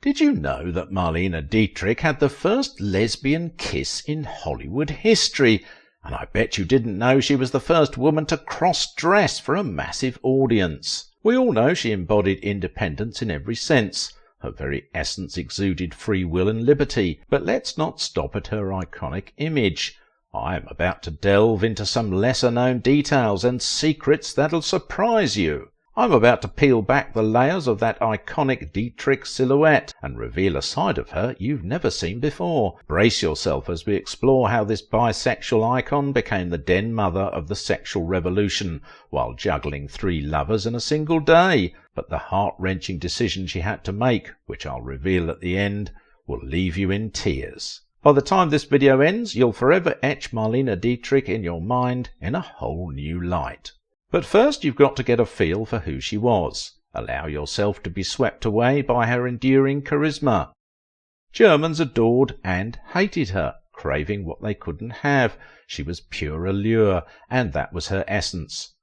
Did you know that Marlene Dietrich had the first lesbian kiss in Hollywood history? And I bet you didn't know she was the first woman to cross-dress for a massive audience. We all know she embodied independence in every sense. Her very essence exuded free will and liberty. But let's not stop at her iconic image. I am about to delve into some lesser-known details and secrets that'll surprise you. I'm about to peel back the layers of that iconic Dietrich silhouette and reveal a side of her you've never seen before. Brace yourself as we explore how this bisexual icon became the den mother of the sexual revolution while juggling 3 lovers in a single day. But the heart-wrenching decision she had to make, which I'll reveal at the end, will leave you in tears. By the time this video ends, you'll forever etch Marlene Dietrich in your mind in a whole new light. But first you've got to get a feel for who she was. Allow yourself to be swept away by her enduring charisma. Germans adored and hated her, craving what they couldn't have. She was pure allure, and that was her essence.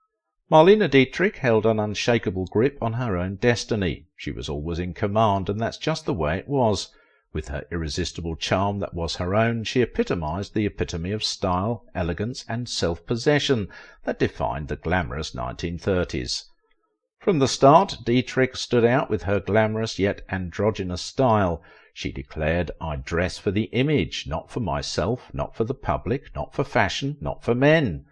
Marlene Dietrich held an unshakable grip on her own destiny. She was always in command, and that's just the way it was. With her irresistible charm that was her own, she epitomized the epitome of style, elegance, and self-possession that defined the glamorous 1930s. From the start, Dietrich stood out with her glamorous yet androgynous style. She declared, "I dress for the image, not for myself, not for the public, not for fashion, not for men."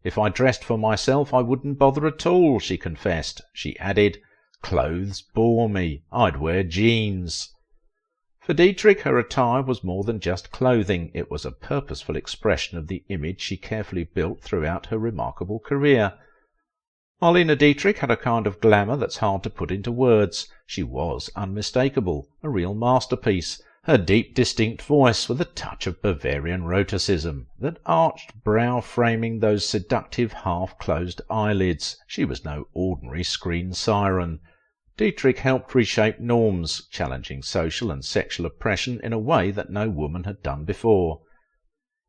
"If I dressed for myself, I wouldn't bother at all," she confessed. She added, "Clothes bore me. I'd wear jeans." For Dietrich, her attire was more than just clothing. It was a purposeful expression of the image she carefully built throughout her remarkable career. Marlene Dietrich had a kind of glamour that's hard to put into words. She was unmistakable, a real masterpiece. Her deep, distinct voice with a touch of Bavarian roticism, that arched brow framing those seductive half-closed eyelids. She was no ordinary screen siren. Dietrich helped reshape norms, challenging social and sexual oppression in a way that no woman had done before.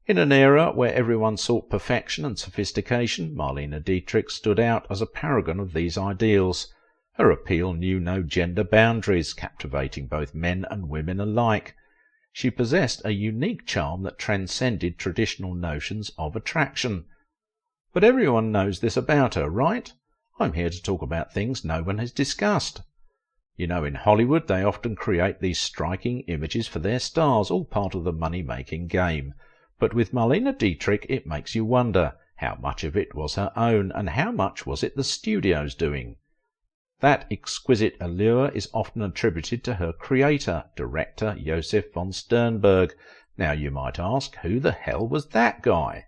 In an era where everyone sought perfection and sophistication, Marlene Dietrich stood out as a paragon of these ideals. Her appeal knew no gender boundaries, captivating both men and women alike. She possessed a unique charm that transcended traditional notions of attraction. But everyone knows this about her, right? I'm here to talk about things no one has discussed. You know, in Hollywood they often create these striking images for their stars, all part of the money-making game. But with Marlene Dietrich it makes you wonder, how much of it was her own, and how much was it the studio's doing? That exquisite allure is often attributed to her creator, director Josef von Sternberg. Now you might ask, who the hell was that guy?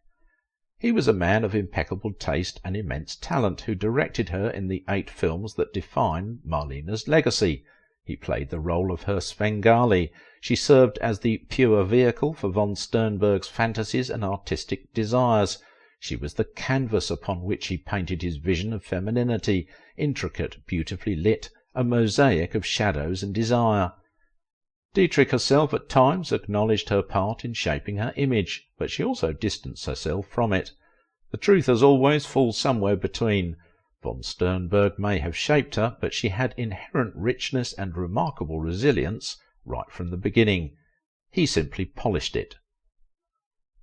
He was a man of impeccable taste and immense talent who directed her in the 8 films that define Marlene's legacy. He played the role of her Svengali. She served as the pure vehicle for von Sternberg's fantasies and artistic desires. She was the canvas upon which he painted his vision of femininity, intricate, beautifully lit, a mosaic of shadows and desire. Dietrich herself at times acknowledged her part in shaping her image, but she also distanced herself from it. The truth as always falls somewhere between. Von Sternberg may have shaped her, but she had inherent richness and remarkable resilience right from the beginning. He simply polished it.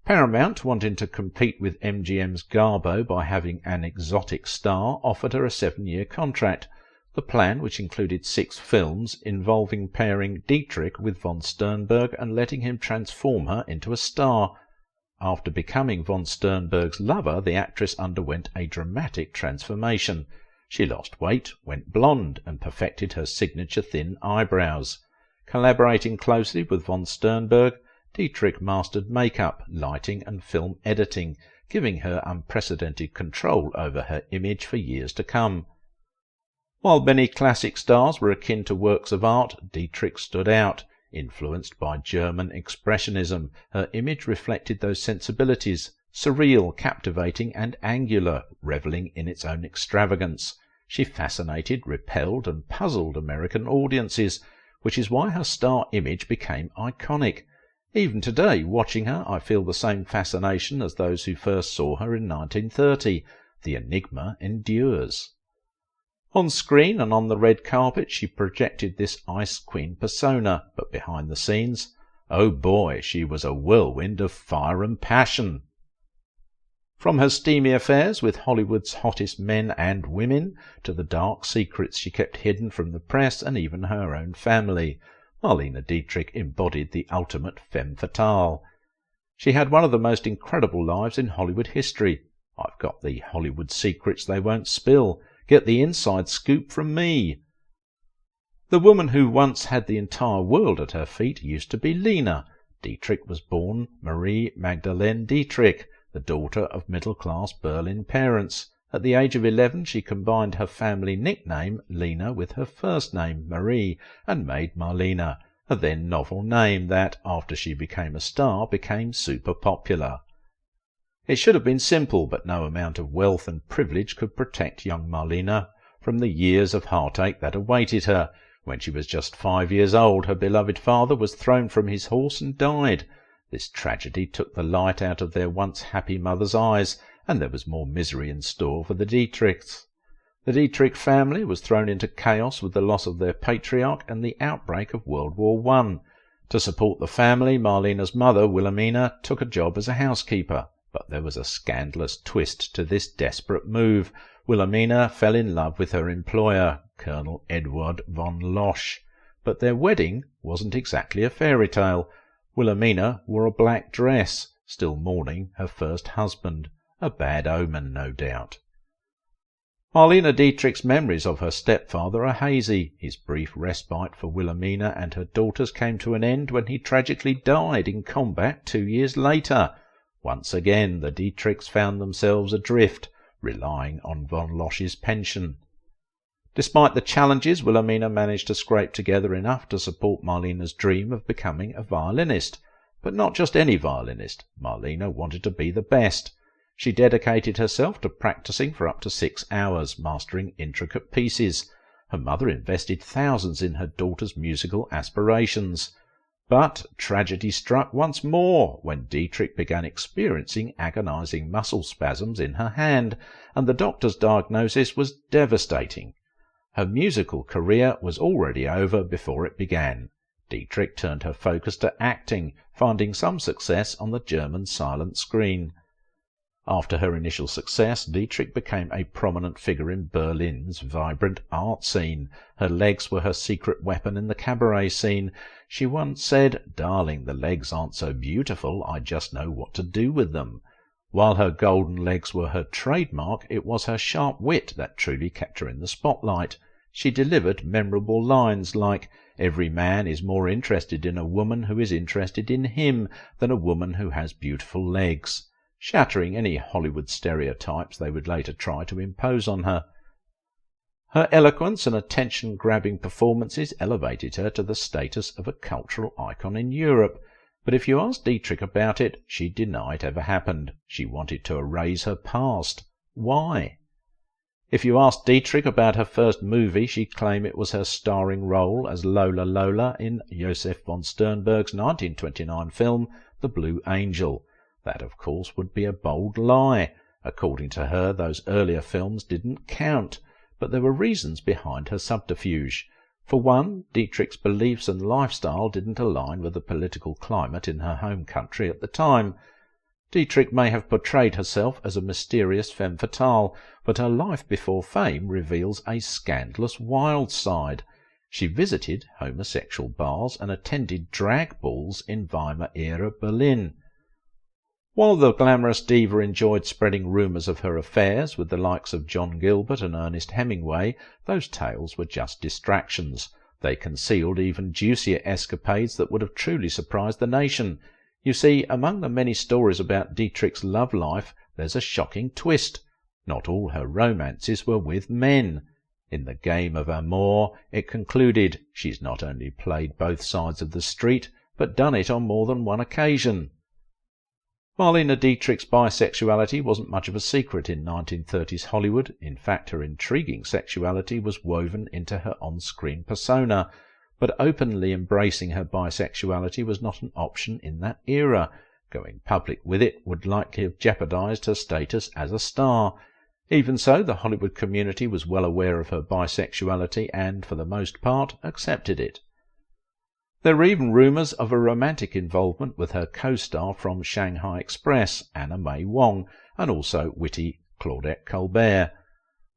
Paramount, wanting to compete with MGM's Garbo by having an exotic star, offered her a 7-year contract. The plan, which included 6 films, involving pairing Dietrich with von Sternberg and letting him transform her into a star. After becoming von Sternberg's lover, the actress underwent a dramatic transformation. She lost weight, went blonde, and perfected her signature thin eyebrows. Collaborating closely with von Sternberg, Dietrich mastered makeup, lighting, and film editing, giving her unprecedented control over her image for years to come. While many classic stars were akin to works of art, Dietrich stood out. Influenced by German expressionism, her image reflected those sensibilities, surreal, captivating, and angular, revelling in its own extravagance. She fascinated, repelled, and puzzled American audiences, which is why her star image became iconic. Even today, watching her, I feel the same fascination as those who first saw her in 1930. The enigma endures. On screen and on the red carpet she projected this Ice Queen persona, but behind the scenes, oh boy, she was a whirlwind of fire and passion. From her steamy affairs with Hollywood's hottest men and women, to the dark secrets she kept hidden from the press and even her own family, Marlene Dietrich embodied the ultimate femme fatale. She had one of the most incredible lives in Hollywood history. I've got the Hollywood secrets they won't spill. Get the inside scoop from me. The woman who once had the entire world at her feet used to be Lena. Dietrich was born Marie Magdalene Dietrich, the daughter of middle-class Berlin parents. At the age of 11 she combined her family nickname Lena with her first name, Marie, and made Marlene, a then novel name that, after she became a star, became super popular. It should have been simple, but no amount of wealth and privilege could protect young Marlene from the years of heartache that awaited her. When she was just 5 years old, her beloved father was thrown from his horse and died. This tragedy took the light out of their once happy mother's eyes, and there was more misery in store for the Dietrichs. The Dietrich family was thrown into chaos with the loss of their patriarch and the outbreak of World War I. To support the family, Marlene's mother, Wilhelmina, took a job as a housekeeper. But there was a scandalous twist to this desperate move. Wilhelmina fell in love with her employer, Colonel Eduard von Losch. But their wedding wasn't exactly a fairy tale. Wilhelmina wore a black dress, still mourning her first husband. A bad omen, no doubt. Marlene Dietrich's memories of her stepfather are hazy. His brief respite for Wilhelmina and her daughters came to an end when he tragically died in combat 2 years later. Once again the Dietrichs found themselves adrift, relying on von Losch's pension. Despite the challenges, Wilhelmina managed to scrape together enough to support Marlene's dream of becoming a violinist. But not just any violinist. Marlene wanted to be the best. She dedicated herself to practicing for up to 6 hours, mastering intricate pieces. Her mother invested thousands in her daughter's musical aspirations. But tragedy struck once more when Dietrich began experiencing agonizing muscle spasms in her hand, and the doctor's diagnosis was devastating. Her musical career was already over before it began. Dietrich turned her focus to acting, finding some success on the German silent screen. After her initial success, Dietrich became a prominent figure in Berlin's vibrant art scene. Her legs were her secret weapon in the cabaret scene. She once said, "Darling, the legs aren't so beautiful, I just know what to do with them." While her golden legs were her trademark, it was her sharp wit that truly kept her in the spotlight. She delivered memorable lines like, "Every man is more interested in a woman who is interested in him than a woman who has beautiful legs," shattering any Hollywood stereotypes they would later try to impose on her. Her eloquence and attention-grabbing performances elevated her to the status of a cultural icon in Europe. But if you asked Dietrich about it, she denied it ever happened. She wanted to erase her past. Why? If you asked Dietrich about her first movie, she'd claim it was her starring role as Lola Lola in Josef von Sternberg's 1929 film, The Blue Angel. That, of course, would be a bold lie. According to her, those earlier films didn't count, but there were reasons behind her subterfuge. For one, Dietrich's beliefs and lifestyle didn't align with the political climate in her home country at the time. Dietrich may have portrayed herself as a mysterious femme fatale, but her life before fame reveals a scandalous wild side. She visited homosexual bars and attended drag balls in Weimar-era Berlin. While the glamorous diva enjoyed spreading rumours of her affairs with the likes of John Gilbert and Ernest Hemingway, those tales were just distractions. They concealed even juicier escapades that would have truly surprised the nation. You see, among the many stories about Dietrich's love life, there's a shocking twist. Not all her romances were with men. In the game of amour, it concluded, she's not only played both sides of the street, but done it on more than one occasion. Marlene Dietrich's bisexuality wasn't much of a secret in 1930s Hollywood. In fact, her intriguing sexuality was woven into her on-screen persona. But openly embracing her bisexuality was not an option in that era. Going public with it would likely have jeopardized her status as a star. Even so, the Hollywood community was well aware of her bisexuality and, for the most part, accepted it. There were even rumours of a romantic involvement with her co-star from Shanghai Express, Anna May Wong, and also witty Claudette Colbert.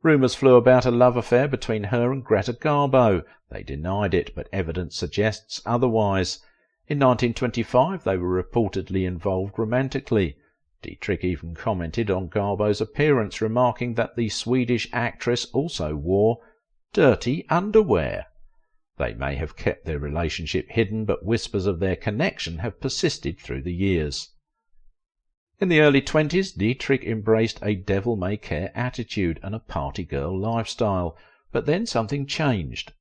Rumours flew about a love affair between her and Greta Garbo. They denied it, but evidence suggests otherwise. In 1925 they were reportedly involved romantically. Dietrich even commented on Garbo's appearance, remarking that the Swedish actress also wore dirty underwear. They may have kept their relationship hidden, but whispers of their connection have persisted through the years. In the early 20s, Dietrich embraced a devil-may-care attitude and a party-girl lifestyle, but then something changed.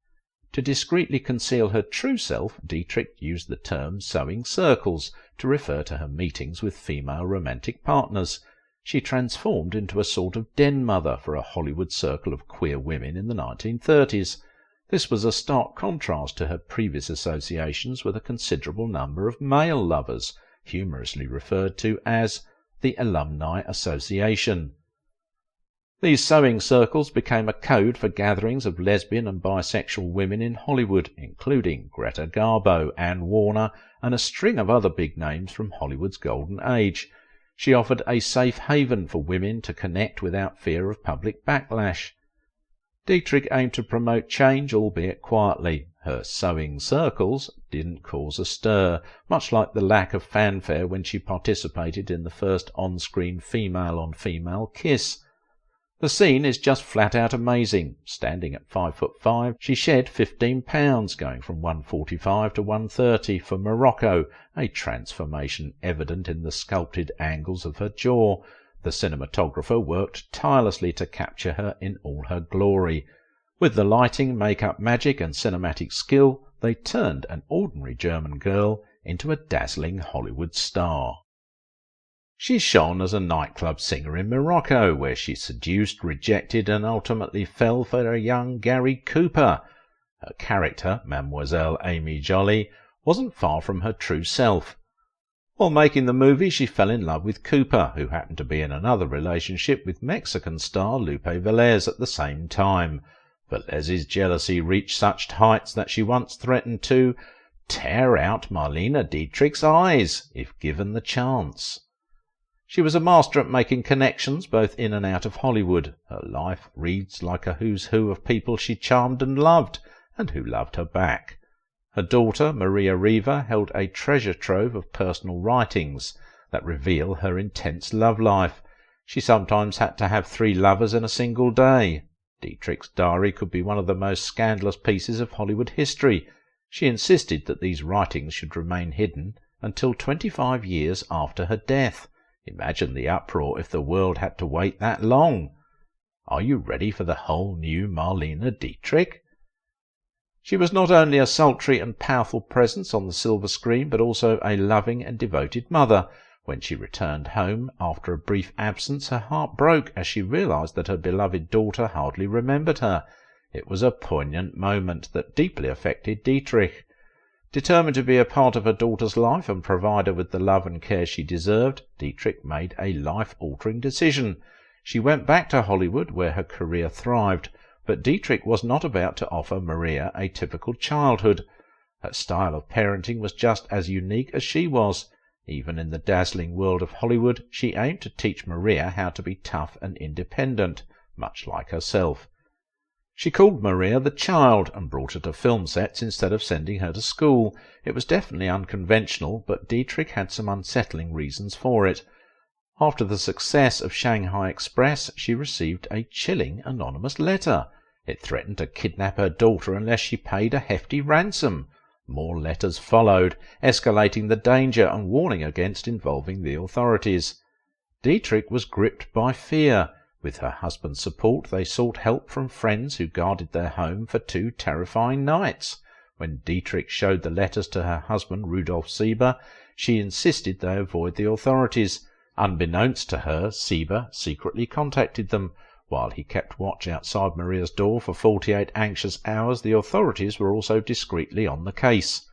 To discreetly conceal her true self, Dietrich used the term sewing circles to refer to her meetings with female romantic partners. She transformed into a sort of den mother for a Hollywood circle of queer women in the 1930s. This was a stark contrast to her previous associations with a considerable number of male lovers, humorously referred to as the Alumni Association. These sewing circles became a code for gatherings of lesbian and bisexual women in Hollywood, including Greta Garbo, Anne Warner, and a string of other big names from Hollywood's golden age. She offered a safe haven for women to connect without fear of public backlash. Dietrich aimed to promote change, albeit quietly. Her sewing circles didn't cause a stir, much like the lack of fanfare when she participated in the first on-screen female-on-female kiss. The scene is just flat-out amazing. Standing at 5'5", she shed 15 pounds, going from 145 to 130 for Morocco, a transformation evident in the sculpted angles of her jaw. The cinematographer worked tirelessly to capture her in all her glory. With the lighting, make-up magic, and cinematic skill, they turned an ordinary German girl into a dazzling Hollywood star. She shone as a nightclub singer in Morocco, where she seduced, rejected, and ultimately fell for a young Gary Cooper. Her character, Mademoiselle Amy Joly, wasn't far from her true self. While making the movie, she fell in love with Cooper, who happened to be in another relationship with Mexican star Lupe Velez at the same time. Velez's jealousy reached such heights that she once threatened to tear out Marlene Dietrich's eyes, if given the chance. She was a master at making connections both in and out of Hollywood. Her life reads like a who's who of people she charmed and who loved her back. Her daughter, Maria Riva, held a treasure trove of personal writings that reveal her intense love life. She sometimes had to have 3 lovers in a single day. Dietrich's diary could be one of the most scandalous pieces of Hollywood history. She insisted that these writings should remain hidden until 25 years after her death. Imagine the uproar if the world had to wait that long. Are you ready for the whole new Marlene Dietrich? She was not only a sultry and powerful presence on the silver screen, but also a loving and devoted mother. When she returned home after a brief absence, her heart broke as she realized that her beloved daughter hardly remembered her. It was a poignant moment that deeply affected Dietrich. Determined to be a part of her daughter's life and provide her with the love and care she deserved, Dietrich made a life-altering decision. She went back to Hollywood, where her career thrived, but Dietrich was not about to offer Maria a typical childhood. Her style of parenting was just as unique as she was. Even in the dazzling world of Hollywood, she aimed to teach Maria how to be tough and independent, much like herself. She called Maria the child and brought her to film sets instead of sending her to school. It was definitely unconventional, but Dietrich had some unsettling reasons for it. After the success of Shanghai Express, she received a chilling anonymous letter. It threatened to kidnap her daughter unless she paid a hefty ransom. More letters followed, escalating the danger and warning against involving the authorities. Dietrich was gripped by fear. With her husband's support, they sought help from friends who guarded their home for 2 terrifying nights. When Dietrich showed the letters to her husband, Rudolf Sieber, she insisted they avoid the authorities. Unbeknownst to her, Sieber secretly contacted them. While he kept watch outside Maria's door for 48 anxious hours, the authorities were also discreetly on the case.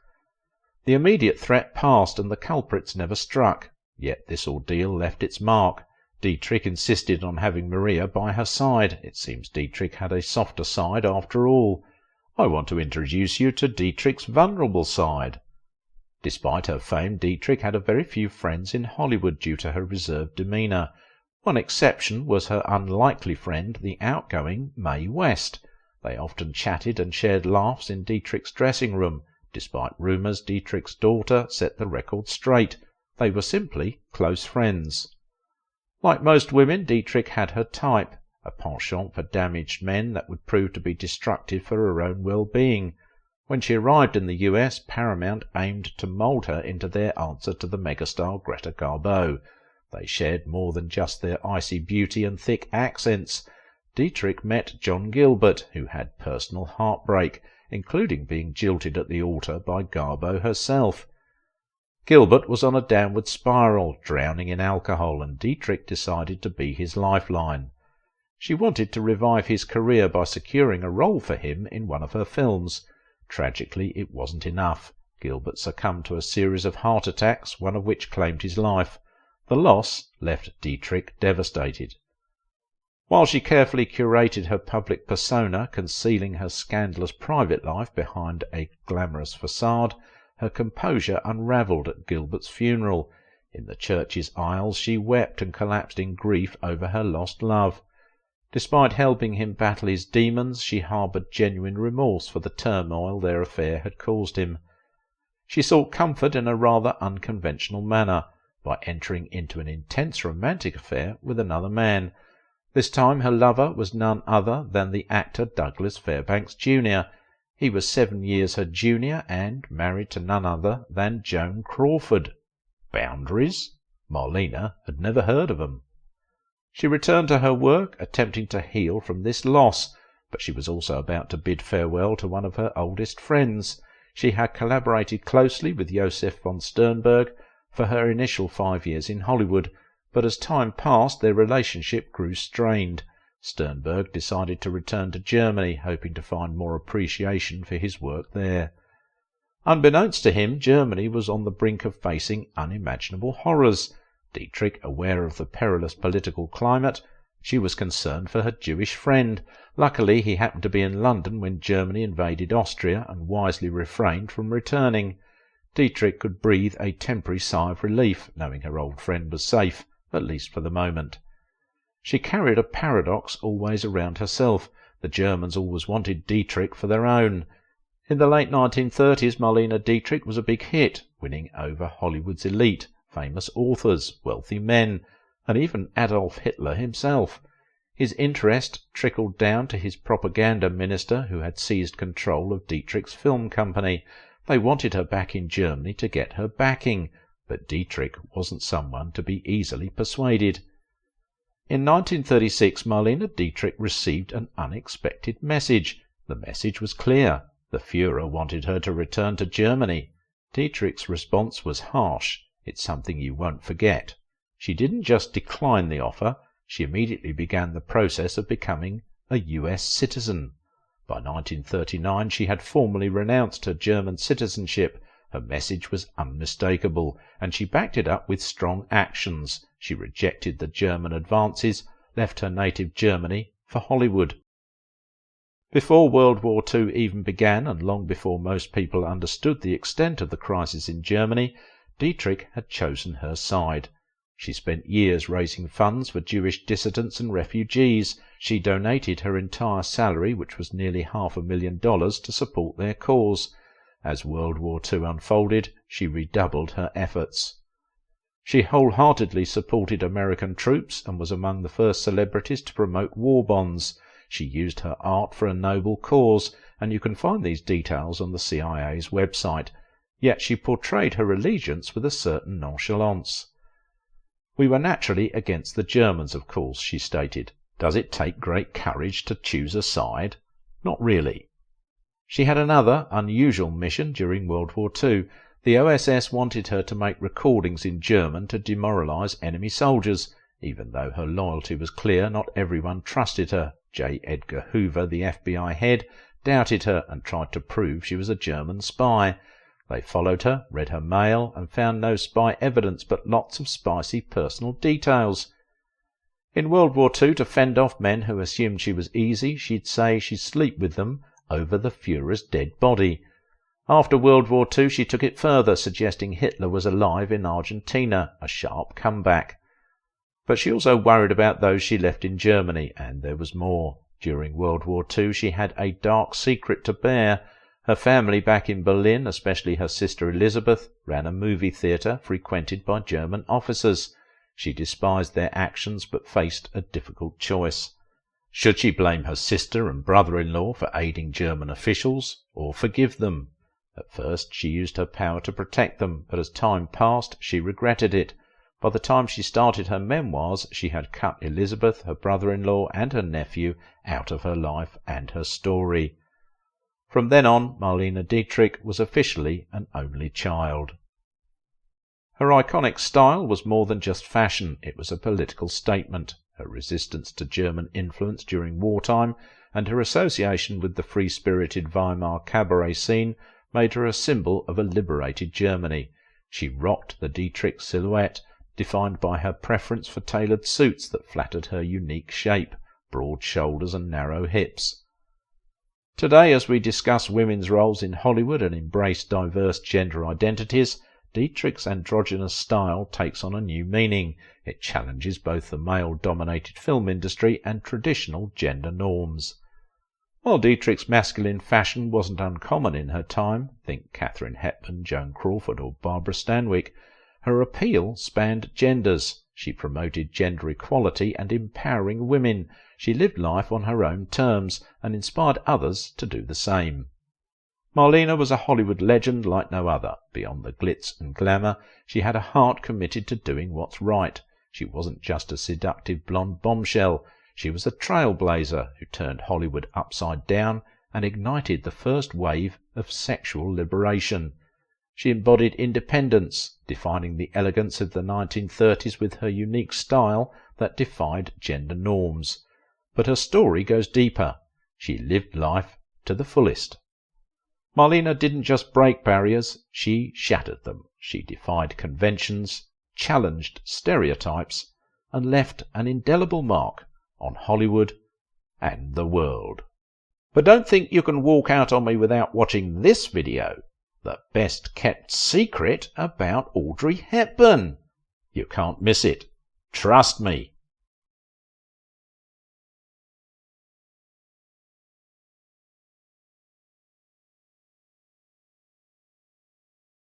The immediate threat passed and the culprits never struck. Yet this ordeal left its mark. Dietrich insisted on having Maria by her side. It seems Dietrich had a softer side after all. I want to introduce you to Dietrich's vulnerable side. Despite her fame, Dietrich had a very few friends in Hollywood due to her reserved demeanour. One exception was her unlikely friend, the outgoing Mae West. They often chatted and shared laughs in Dietrich's dressing room. Despite rumours, Dietrich's daughter set the record straight. They were simply close friends. Like most women, Dietrich had her type, a penchant for damaged men that would prove to be destructive for her own well-being. When she arrived in the US, Paramount aimed to mould her into their answer to the megastar Greta Garbo. They shared more than just their icy beauty and thick accents. Dietrich met John Gilbert, who had personal heartbreak, including being jilted at the altar by Garbo herself. Gilbert was on a downward spiral, drowning in alcohol, and Dietrich decided to be his lifeline. She wanted to revive his career by securing a role for him in one of her films. Tragically, it wasn't enough. Gilbert succumbed to a series of heart attacks, one of which claimed his life. The loss left Dietrich devastated. While she carefully curated her public persona, concealing her scandalous private life behind a glamorous facade, her composure unravelled at Gilbert's funeral. In the church's aisles she wept and collapsed in grief over her lost love. Despite helping him battle his demons, she harboured genuine remorse for the turmoil their affair had caused him. She sought comfort in a rather unconventional manner, by entering into an intense romantic affair with another man. This time her lover was none other than the actor Douglas Fairbanks Jr. He was 7 years her junior and married to none other than Joan Crawford. Boundaries? Marlene had never heard of them. She returned to her work, attempting to heal from this loss, but she was also about to bid farewell to one of her oldest friends. She had collaborated closely with Josef von Sternberg for her initial 5 years in Hollywood, but as time passed their relationship grew strained. Sternberg decided to return to Germany, hoping to find more appreciation for his work there. Unbeknownst to him, Germany was on the brink of facing unimaginable horrors. Dietrich, aware of the perilous political climate, she was concerned for her Jewish friend. Luckily, he happened to be in London when Germany invaded Austria and wisely refrained from returning. Dietrich could breathe a temporary sigh of relief, knowing her old friend was safe, at least for the moment. She carried a paradox always around herself. The Germans always wanted Dietrich for their own. In the late 1930s, Marlene Dietrich was a big hit, winning over Hollywood's elite, famous authors, wealthy men, and even Adolf Hitler himself. His interest trickled down to his propaganda minister, who had seized control of Dietrich's film company. They wanted her back in Germany to get her backing, but Dietrich wasn't someone to be easily persuaded. In 1936, Marlene Dietrich received an unexpected message. The message was clear. The Führer wanted her to return to Germany. Dietrich's response was harsh. It's something you won't forget. She didn't just decline the offer, she immediately began the process of becoming a US citizen. By 1939 she had formally renounced her German citizenship. Her message was unmistakable, and she backed it up with strong actions. She rejected the German advances, left her native Germany for Hollywood. Before World War II even began, and long before most people understood the extent of the crisis in Germany, Dietrich had chosen her side. She spent years raising funds for Jewish dissidents and refugees. She donated her entire salary, which was nearly $500,000, to support their cause. As World War II unfolded, she redoubled her efforts. She wholeheartedly supported American troops and was among the first celebrities to promote war bonds. She used her art for a noble cause, and you can find these details on the CIA's website. Yet she portrayed her allegiance with a certain nonchalance. "We were naturally against the Germans, of course," she stated. "Does it take great courage to choose a side? Not really." She had another unusual mission during World War II. The OSS wanted her to make recordings in German to demoralize enemy soldiers. Even though her loyalty was clear, not everyone trusted her. J. Edgar Hoover, the FBI head, doubted her and tried to prove she was a German spy. They followed her, read her mail, and found no spy evidence but lots of spicy personal details. In World War II, to fend off men who assumed she was easy, she'd say she'd sleep with them over the Führer's dead body. After World War II, she took it further, suggesting Hitler was alive in Argentina, a sharp comeback. But she also worried about those she left in Germany, and there was more. During World War II, she had a dark secret to bear. Her family back in Berlin, especially her sister Elizabeth, ran a movie theatre frequented by German officers. She despised their actions but faced a difficult choice. Should she blame her sister and brother-in-law for aiding German officials, or forgive them? At first she used her power to protect them, but as time passed she regretted it. By the time she started her memoirs, she had cut Elizabeth, her brother-in-law and her nephew out of her life and her story. From then on, Marlene Dietrich was officially an only child. Her iconic style was more than just fashion, it was a political statement. Her resistance to German influence during wartime and her association with the free-spirited Weimar cabaret scene made her a symbol of a liberated Germany. She rocked the Dietrich silhouette, defined by her preference for tailored suits that flattered her unique shape, broad shoulders and narrow hips. Today, as we discuss women's roles in Hollywood and embrace diverse gender identities, Dietrich's androgynous style takes on a new meaning. It challenges both the male-dominated film industry and traditional gender norms. While Dietrich's masculine fashion wasn't uncommon in her time, think Katharine Hepburn, Joan Crawford or Barbara Stanwyck, her appeal spanned genders. She promoted gender equality and empowering women. She lived life on her own terms and inspired others to do the same. Marlene was a Hollywood legend like no other. Beyond the glitz and glamour, she had a heart committed to doing what's right. She wasn't just a seductive blonde bombshell. She was a trailblazer who turned Hollywood upside down and ignited the first wave of sexual liberation. She embodied independence, defining the elegance of the 1930s with her unique style that defied gender norms. But her story goes deeper. She lived life to the fullest. Marlene didn't just break barriers, she shattered them. She defied conventions, challenged stereotypes, and left an indelible mark on Hollywood and the world. But don't think you can walk out on me without watching this video, the best kept secret about Audrey Hepburn. You can't miss it. Trust me.